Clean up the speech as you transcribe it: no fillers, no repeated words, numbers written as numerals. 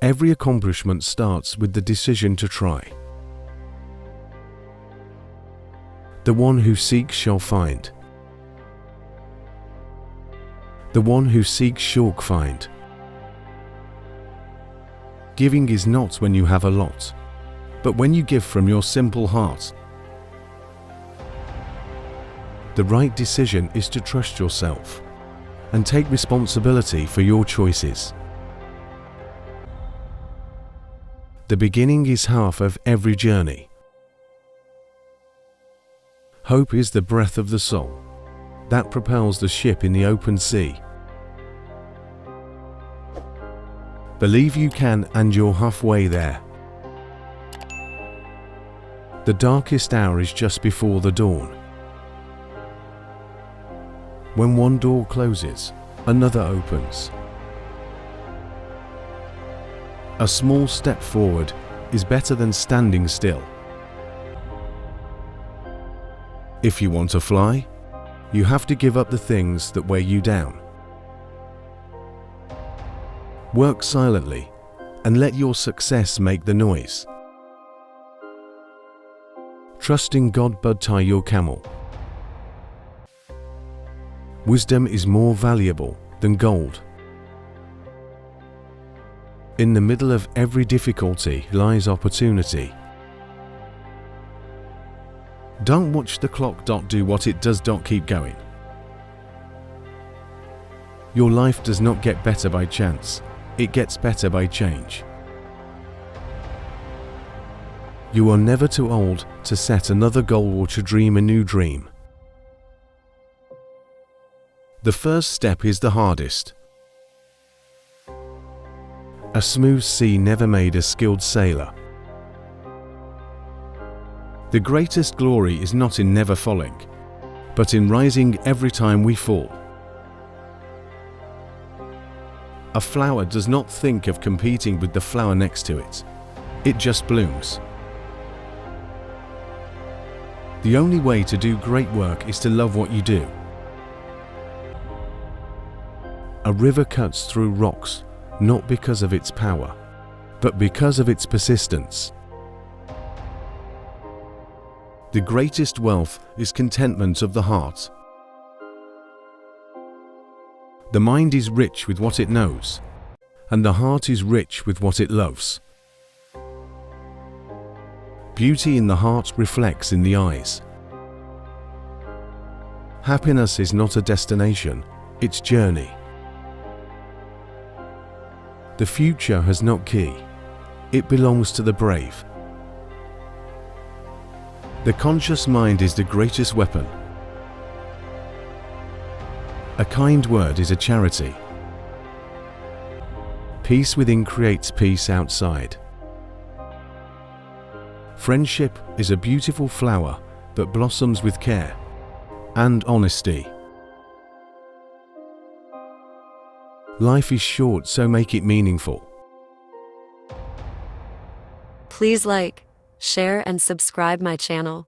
Every accomplishment starts with the decision to try. The one who seeks shall find. The one who seeks shall find. Giving is not when you have a lot, but when you give from your simple heart. The right decision is to trust yourself and take responsibility for your choices. The beginning is half of every journey. Hope is the breath of the soul that propels the ship in the open sea. Believe you can, and you're halfway there. The darkest hour is just before the dawn. When one door closes, another opens. A small step forward is better than standing still. If you want to fly, you have to give up the things that weigh you down. Work silently and let your success make the noise. Trust in God, but tie your camel. Wisdom is more valuable than gold. In the middle of every difficulty lies opportunity. Don't watch the clock. Do what it does. Keep going. Your life does not get better by chance. It gets better by change. You are never too old to set another goal or to dream a new dream. The first step is the hardest. A smooth sea never made a skilled sailor. The greatest glory is not in never falling, but in rising every time we fall. A flower does not think of competing with the flower next to it. It just blooms. The only way to do great work is to love what you do. A river cuts through rocks, not because of its power, but because of its persistence. The greatest wealth is contentment of the heart. The mind is rich with what it knows, and the heart is rich with what it loves. Beauty in the heart reflects in the eyes. Happiness is not a destination, it's journey. The future has no key, it belongs to the brave. The conscious mind is the greatest weapon. A kind word is a charity. Peace within creates peace outside. Friendship is a beautiful flower that blossoms with care and honesty. Life is short, so make it meaningful. Please like, share and subscribe my channel.